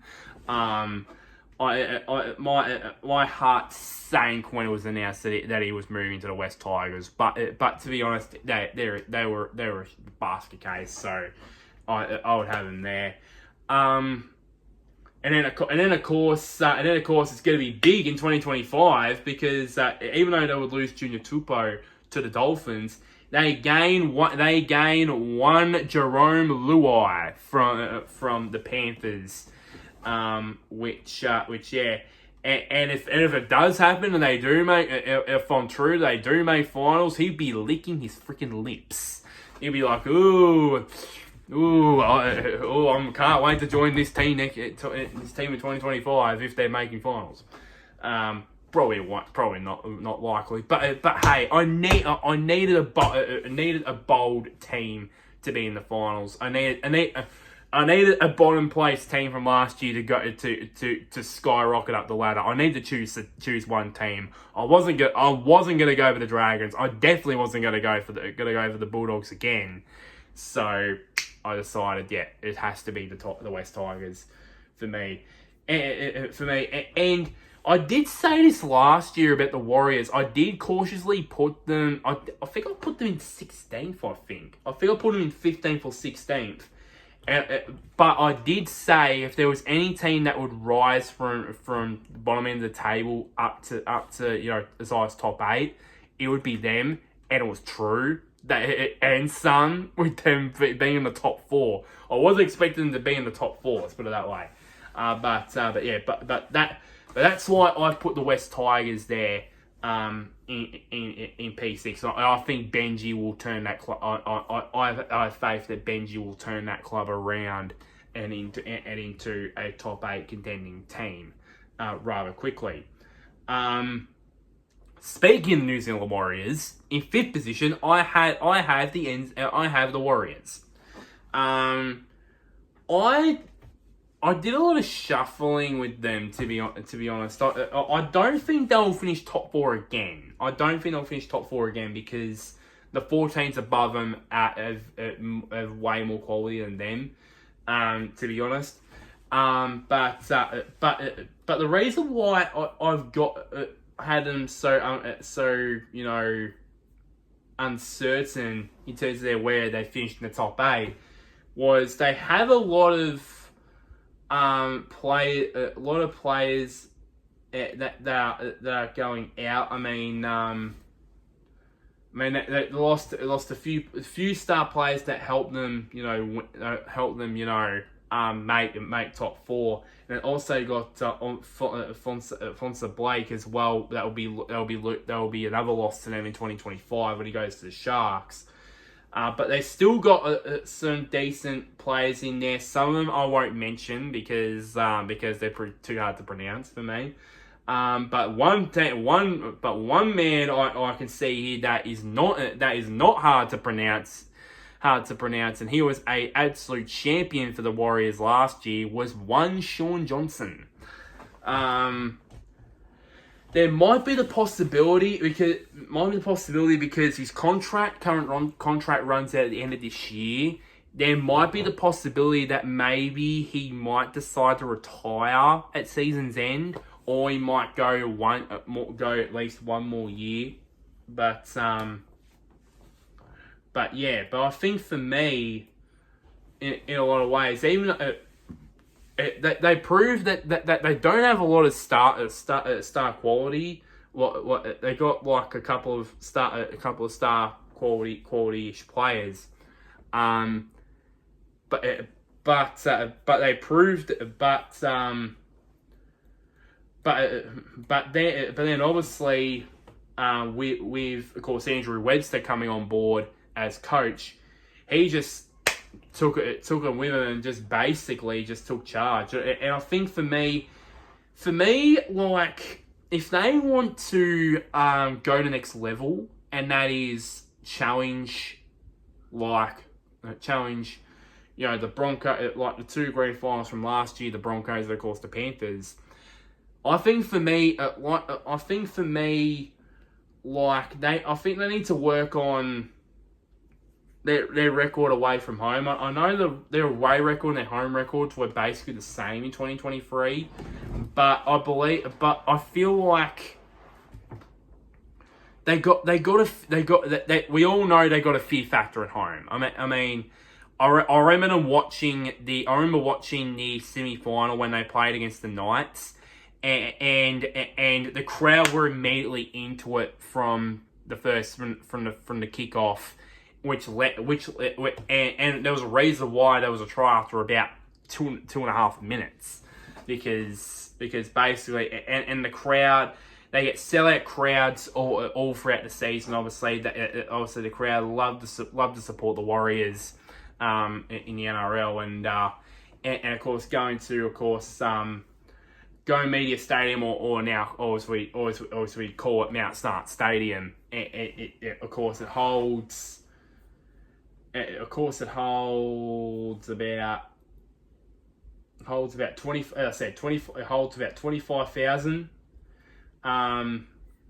My heart sank when it was announced that he was moving to the West Tigers. But to be honest, they were a basket case, so I would have him there. And then of course, it's going to be big in 2025 because even though they would lose Junior Tupou to the Dolphins, they gain one Jerome Luai from the Panthers, which and if it does happen and they do make, if I'm true, they do make finals, he'd be licking his freaking lips. He'd be like, I can't wait to join this team in 2025 if they're making finals. Probably not likely. But hey, I needed a bold team to be in the finals. I needed a bottom place team from last year to go to skyrocket up the ladder. I need to choose one team. I wasn't gonna go for the Dragons. I definitely wasn't gonna go for the Bulldogs again. So I decided, it has to be the West Tigers for me. And I did say this last year about the Warriors. I did cautiously put them. I think I put them in 16th. I think I put them in 15th or 16th. But I did say if there was any team that would rise from the bottom end of the table up to as high as top 8, it would be them, and it was true. And some with them being in the top 4. I wasn't expecting them to be in the top 4. Let's put it that way. But that's why I've put the West Tigers there in P6. I think Benji will turn that club. I have faith that Benji will turn that club around and into a top 8 contending team rather quickly. Speaking of the New Zealand Warriors, in 5th position, I have the Warriors. I I did a lot of shuffling with them, to be honest. I don't think they'll finish top 4 again. Because the 4 teams above them have way more quality than them, to be honest. But the reason why I've had them so uncertain in terms of where they finished in the top 8 was they have a lot of players that are going out. I mean, they lost a few star players that helped them, make top 4, and then also got Fonsa Blake as well. That will be another loss to them in 2025 when he goes to the Sharks. But they still got some decent players in there. Some of them I won't mention because they're too hard to pronounce for me. But one man I can see here that is not hard to pronounce, and he was a absolute champion for the Warriors last year, was one Sean Johnson. There might be the possibility because his current contract runs out at the end of this year. There might be the possibility that maybe he might decide to retire at season's end, or he might go at least one more year. But I think for me, in a lot of ways, even they prove that they don't have a lot of star quality. What they got, like a couple of star quality-ish players. But they proved, but then obviously, with of course Andrew Webster coming on board as coach, he just took it with him and just basically just took charge. And I think for me, like, if they want to go to the next level, and that is challenge, the Broncos, like the 2 grand finals from last year, the Broncos and of course the Panthers. I think they need to work on their record away from home. I know their away record and their home records were basically the same in 2023, but I feel like we all know they got a fear factor at home. I remember watching the semi-final when they played against the Knights, and the crowd were immediately into it from the kickoff, and there was a reason why there was a try after about two and a half minutes, because basically and the crowd, they get sellout crowds all throughout the season. Obviously, the crowd love to support the Warriors in the NRL, and of course going to Go Media Stadium, or now as we call it, Mount Smart Stadium. It holds about 25,000.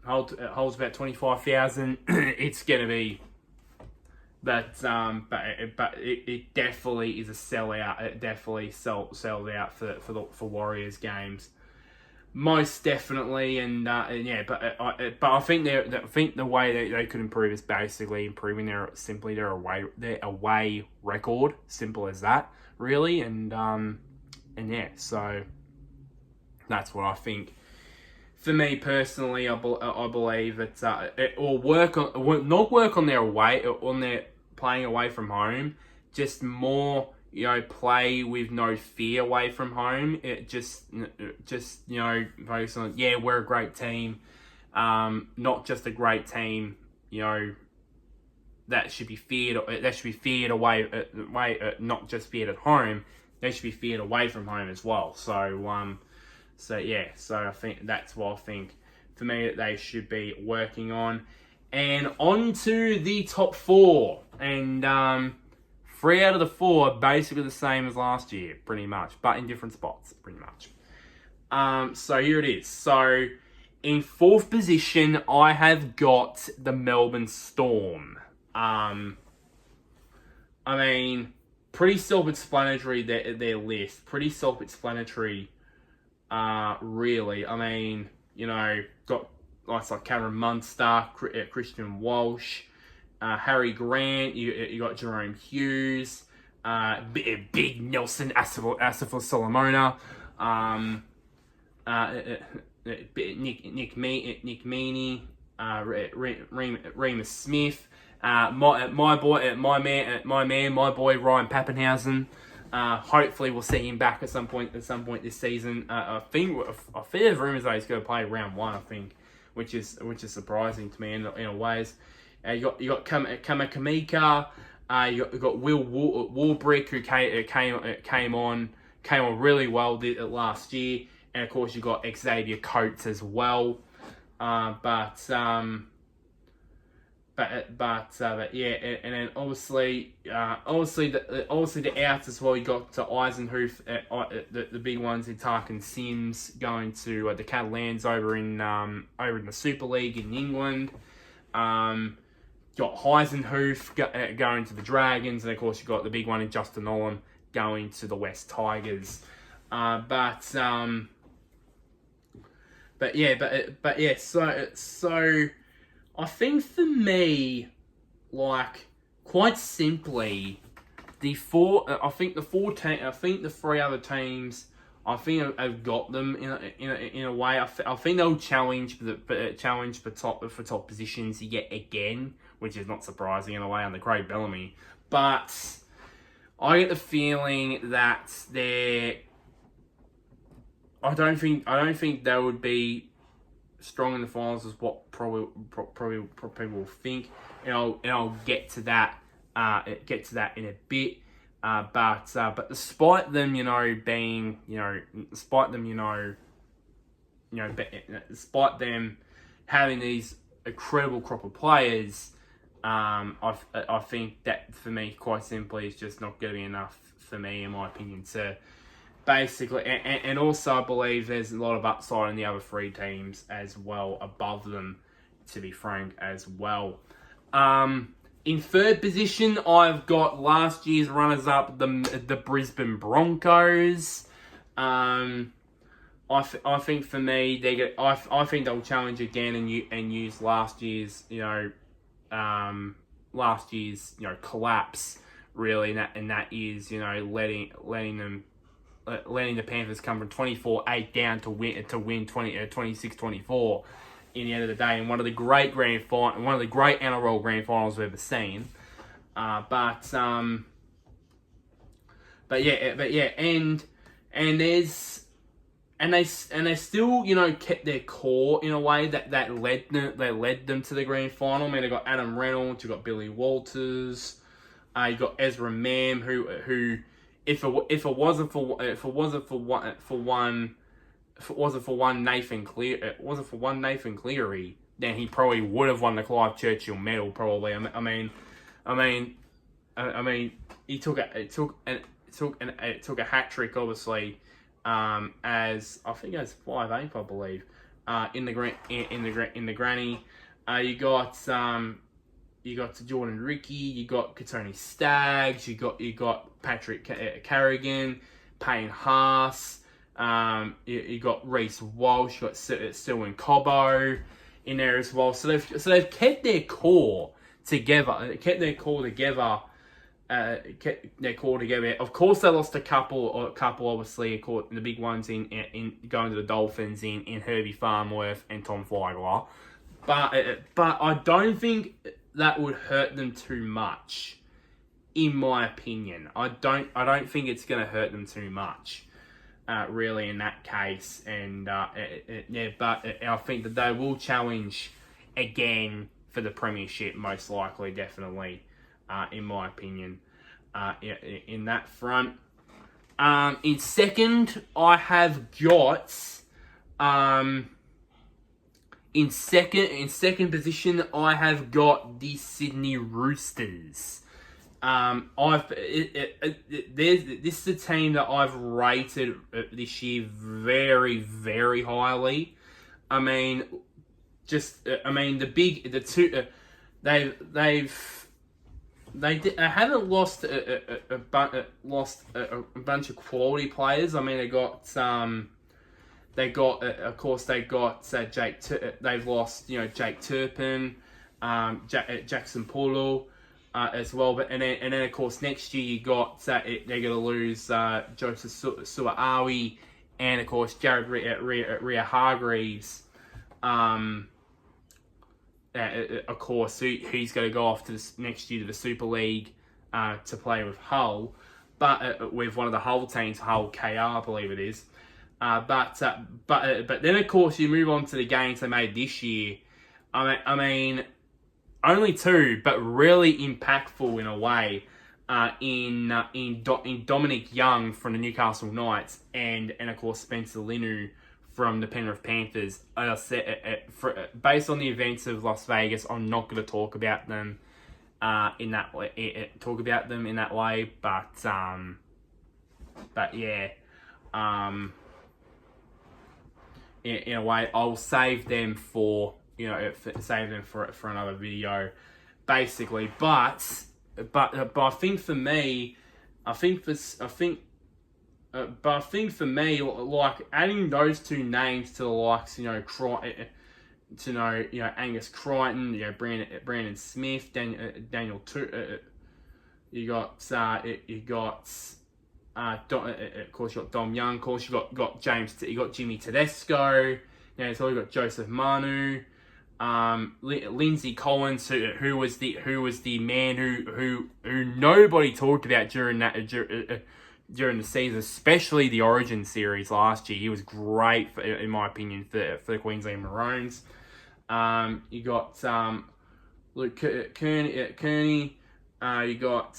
Holds about 25,000. It's gonna be, but it definitely is a sellout. It definitely sells out for Warriors games, most definitely. And but I think the way they could improve is basically improving their away record. Simple as that, really. And so that's what I think. For me personally, I believe that it will not work on their playing away from home. Just more, play with no fear away from home. It just focus on, we're a great team. Not just a great team, that should be feared. That should be feared away, not just feared at home. They should be feared away from home as well. So I think that's what I think, for me, that they should be working on. And on to the top 4. And 3 out of the 4 are basically the same as last year, pretty much, but in different spots, pretty much. So here it is. So in 4th position, I have got the Melbourne Storm. I mean, pretty self-explanatory, their list. Pretty self-explanatory, really. I mean, you know, got guys like Cameron Munster, Christian Walsh, Harry Grant, you got Jerome Hughes, big Nelson Asifo-Solomona, Nick Meaney, Remus Smith, my boy Ryan Pappenhausen. Hopefully we'll see him back at some point this season. I think there's rumours that he's going to play round 1. I think, which is surprising to me in a ways. You got Kamika. You got Will Warbrick, who came on really well last year, and of course you got Xavier Coates as well. But yeah, and then obviously the outs as well. You got to Eisenhuth, the big ones in Tarkin Sims going to the Catalans over in the Super League in England. Got Heisenhuth going to the Dragons, and of course you got the big one in Justin Olam going to the West Tigers. But yeah. So I think for me, like, quite simply, the 3 other teams, I think I've got them in a way. I think they'll challenge for top positions yet again, which is not surprising in a way under Craig Bellamy. But I get the feeling that I don't think they would be strong in the finals is what probably people will think, and I'll get to that in a bit. But despite them, despite them having these incredible crop of players, I think that for me, quite simply, is just not going to be enough for me, in my opinion, to basically, and also I believe there's a lot of upside in the other 3 teams as well above them, to be frank, as well. In 3rd position, I've got last year's runners-up, the Brisbane Broncos. I think for me, I think they'll challenge again and use last year's collapse, really, and that is letting the Panthers come from 24-8 down to win 26-24 in the end of the day, in one of the great NRL grand finals we've ever seen. But yeah, and they still kept their core in a way that led them to the grand final. I mean, they got Adam Reynolds, you got Billy Walters, you got Ezra Mam, who if it wasn't for one Nathan Cleary, then he probably would have won the Clive Churchill Medal. Probably. I mean, it took a hat trick, obviously, as 5'8", I believe, in the granny. You got to Jordan Ricky, you got Katoni Staggs, you got Patrick Carrigan, Payne Haas, you got Reece Walsh, you got Selwyn Cobbo in there as well. So they've kept their core together. Of course, they lost a couple obviously, the big ones in going to the Dolphins in Herbie Farmworth and Tom Flygler. But I don't think that would hurt them too much, in my opinion. I don't think it's going to hurt them too much, really, in that case. And but I think that they will challenge again for the Premiership, most likely, definitely, in my opinion, in that front. In second, I have got In second position, I have got the Sydney Roosters. This is a team that I've rated this year very, very highly. I mean, they haven't lost a bunch of quality players. I mean, of course they've lost Jake Turpin, Jackson Polo. As well, and then of course next year you got they're going to lose Joseph Sua'awi and of course Jared Ria Hargreaves, of course he's going to go off to next year to the Super League to play with Hull, but with one of the Hull teams, Hull KR I believe it is, but then of course you move on to the games they made this year. I mean. Only two, but really impactful in a way. In Dominic Young from the Newcastle Knights, and of course Spencer Linu from the Penrith Panthers. Based on the events of Las Vegas, I'm not going to talk about them in that way. But yeah, in a way, I'll save them for. Save them for another video, basically. But I think for me, like adding those two names to the likes, Angus Crichton, Brandon Smith, Daniel. Of course you got Dom Young. Of course you got James. You got Jimmy Tedesco. So you got Joseph Manu. Lindsay Collins, who was the man who nobody talked about during the season, especially the Origin series last year. He was great in my opinion for the Queensland Maroons. You got Luke Kearney. You got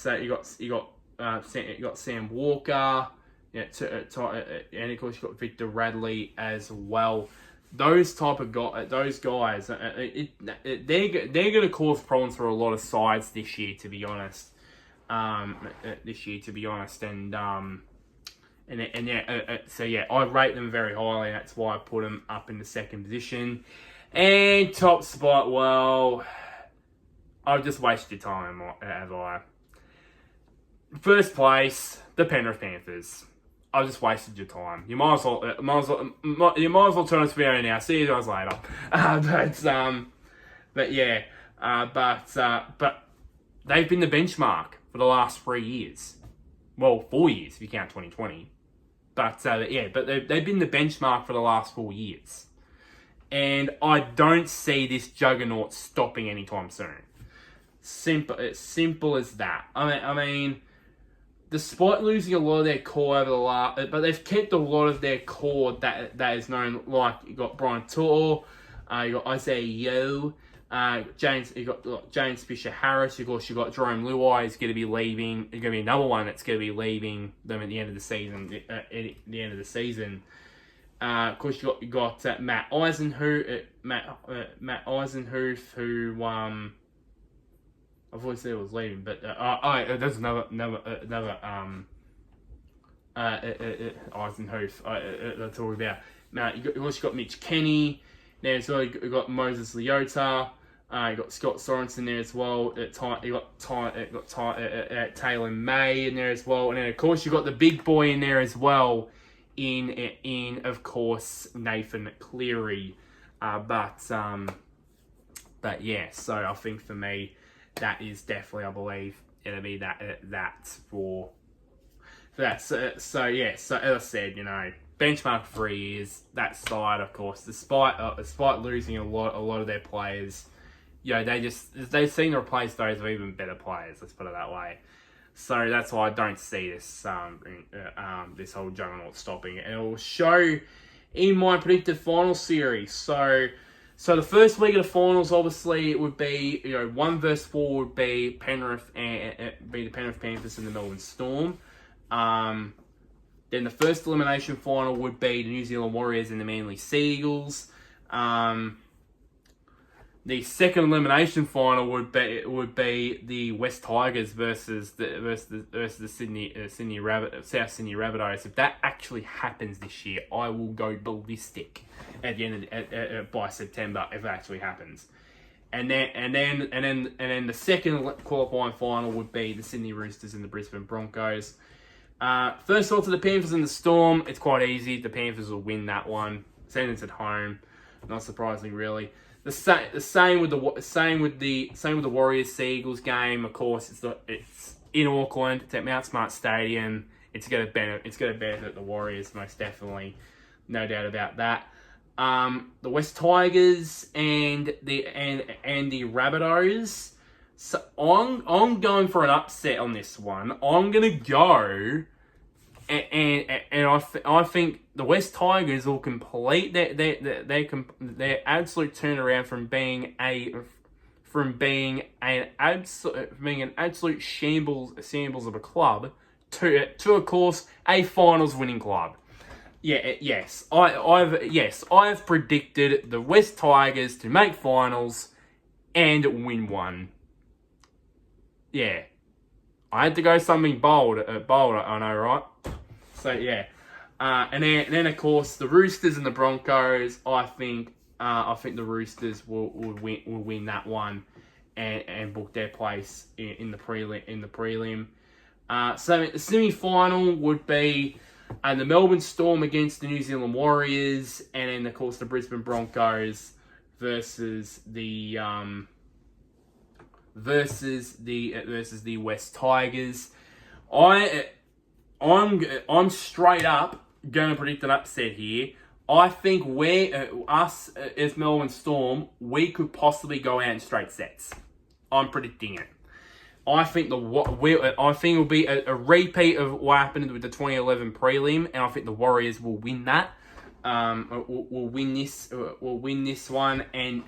Sam Walker. And of course you got Victor Radley as well. Those type of those guys, they're going to cause problems for a lot of sides this year, to be honest. And so yeah, I rate them very highly. And that's why I put them up in the second position. And top spot, well, I've just wasted your time, have I? First place, the Penrith Panthers. I just wasted your time. You might as well turn this video now. See you guys later. But they've been the benchmark for the last 3 years. Well, 4 years if you count 2020. But they've been the benchmark for the last 4 years, and I don't see this juggernaut stopping anytime soon. Simple as that. I mean. Despite losing a lot of their core over the last, but they've kept a lot of their core that is known. Like you got Brian To'o, you got Isaiah Yeo, James Fisher Harris. Of course, you got Jerome Luai is going to be leaving. There's going to be another one that's going to be leaving them at the end of the season. Of course, you got Matt Eisenhuth, who I thought he said it was leaving, but there's another Eisenhuth that's all about. Now you also got Mitch Kenny. There as well. You got Moses Leota. You got Scott Sorensen there as well. You got Taylor May in there as well, and then of course you got the big boy in there as well. In of course Nathan Cleary. But yeah. So I think for me. That is definitely, I believe, it'll be that for that. So yeah. So as I said, benchmark for 3 years. That side, of course, despite losing a lot of their players, they seem to replace those with even better players. Let's put it that way. So that's why I don't see this this whole juggernaut stopping, and it will show in my predicted final series. So the first leg of the finals, obviously, it would be 1 versus 4 would be Penrith and be the Penrith Panthers and the Melbourne Storm. Then the first elimination final would be the New Zealand Warriors and the Manly Sea Eagles. The second elimination final would be the West Tigers versus the Sydney South Sydney Rabbitohs. If that actually happens this year, I will go ballistic at the end of by September if it actually happens. And then the second qualifying final would be the Sydney Roosters and the Brisbane Broncos. First of all, to the Panthers and the Storm, it's quite easy. The Panthers will win that one. Same as at home, not surprising really. The same with the Warriors Seagulls game. Of course, it's in Auckland. It's at Mount Smart Stadium. It's going to benefit the Warriors most definitely, no doubt about that. The West Tigers and the Rabbitohs. So I'm going for an upset on this one. I'm gonna go, and I think the West Tigers will complete their absolute turnaround from being an absolute shambles of a club to of course a finals winning club. I've predicted the West Tigers to make finals and win one. Yeah, I had to go something bold. I know, right? So yeah, and then of course the Roosters and the Broncos. I think the Roosters will win that one, and book their place in the prelim. So the semi-final would be the Melbourne Storm against the New Zealand Warriors, and then of course the Brisbane Broncos versus the West Tigers. I'm straight up going to predict an upset here. I think us as Melbourne Storm, we could possibly go out in straight sets. I'm predicting it. I think it will be a repeat of what happened with the 2011 prelim, and I think the Warriors will win that. Will win this one and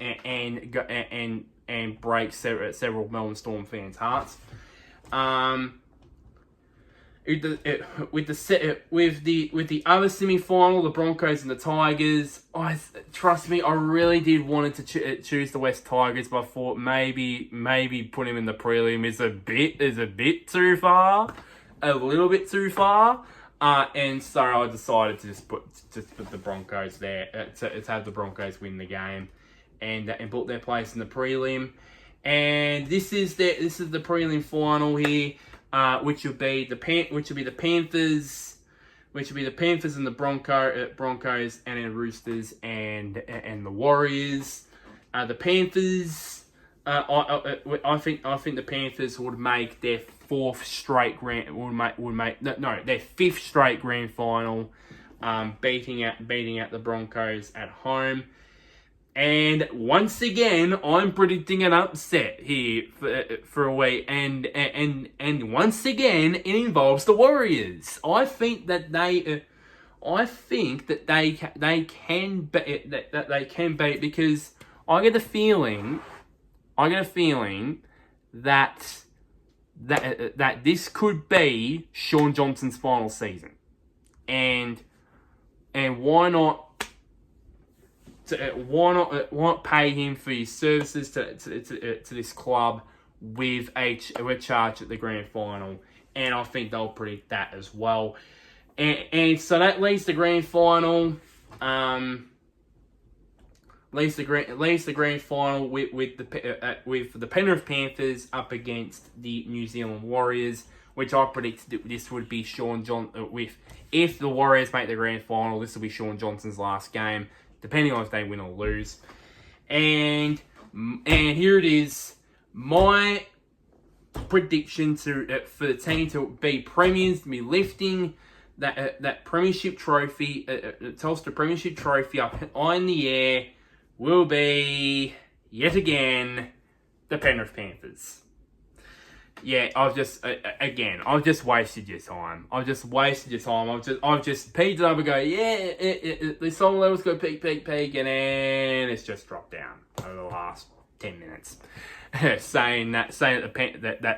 break several Melbourne Storm fans' hearts. With the other semi-final, the Broncos and the Tigers, trust me, I really did wanted to choose the West Tigers, but I thought maybe put him in the prelim is a bit too far, a little bit too far, and so I decided to just put the Broncos there to have the Broncos win the game, and put their place in the prelim, and this is the prelim final here. Which will be the Panthers and the Broncos, and then Roosters and the Warriors. The Panthers, I think the Panthers would make their their fifth straight grand final, beating out the Broncos at home. And once again, I'm predicting an upset here for a week, and once again, it involves the Warriors. I think that they can beat because I get a feeling that this could be Shaun Johnson's final season, and why not? Why not pay him for his services to this club with a charge at the grand final? And I think they'll predict that as well. And so that leaves the grand final. Leaves the grand final with the Penrith Panthers up against the New Zealand Warriors, which I predict this would be Shaun Johnson. If the Warriors make the grand final, this will be Shaun Johnson's last game, depending on if they win or lose. And here it is, my prediction for the team to be premiers, to be lifting that Premiership trophy, Telstra Premiership trophy up high in the air, will be, yet again, the Penrith Panthers. Yeah, I've just wasted your time. I've just peaked it up and go, the song levels go peak, and then it's just dropped down over the last 10 minutes. saying that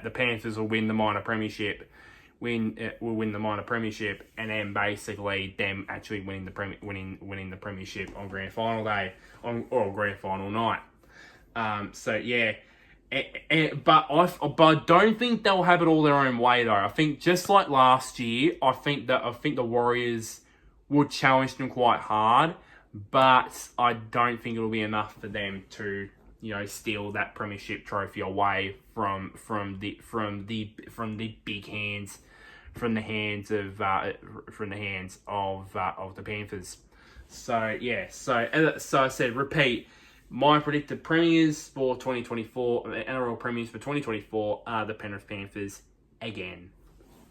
the Panthers will win the minor premiership, and then basically them actually winning the premiership on grand final day or grand final night. So yeah, but I don't think they'll have it all their own way though. I think just like last year, I think the Warriors would challenge them quite hard, but I don't think it'll be enough for them to, you know, steal that premiership trophy away from the big hands, from the hands of the Panthers. So yeah, so I said, repeat. My predicted premiers for 2024, NRL premiers for 2024 are the Penrith Panthers again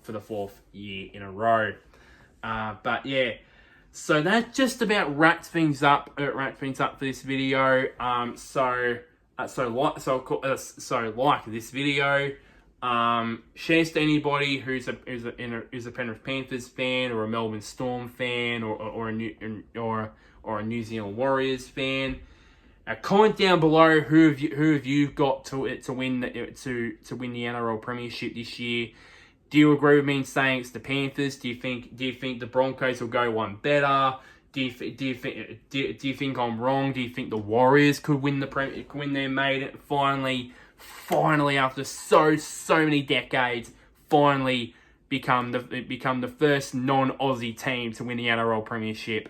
for the 4th year in a row. But yeah, so that just about wraps things up. For this video. So like this video. Shares to anybody who's a Penrith Panthers fan, or a Melbourne Storm fan, or a New Zealand Warriors fan. Comment down below who have you got to win the NRL Premiership this year. Do you agree with me in saying it's the Panthers? Do you think the Broncos will go one better? Do you think I'm wrong? Do you think the Warriors could win their maiden finally after so many decades, finally become the first non-Aussie team to win the NRL Premiership?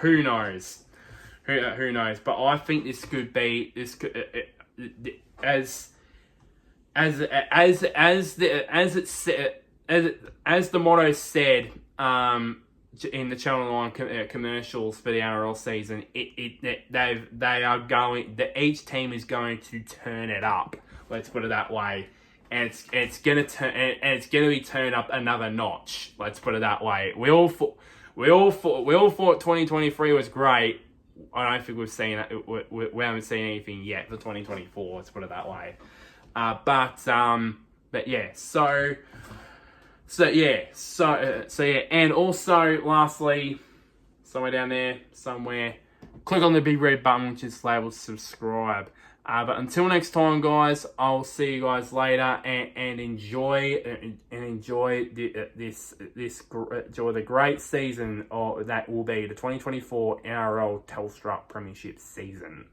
Who knows? Who knows? But I think this could be as the motto said in the Channel 9 commercials for the NRL season. Each team is going to turn it up. Let's put it that way. And it's gonna be turned up another notch. Let's put it that way. We all thought 2023 was great. I don't think we've seen it. We haven't seen anything yet for 2024. Let's put it that way. But yeah. So yeah. And also, lastly, somewhere down there, click on the big red button which is labeled subscribe. But until next time, guys, I'll see you guys later, and enjoy the great season that will be the 2024 NRL Telstra Premiership season.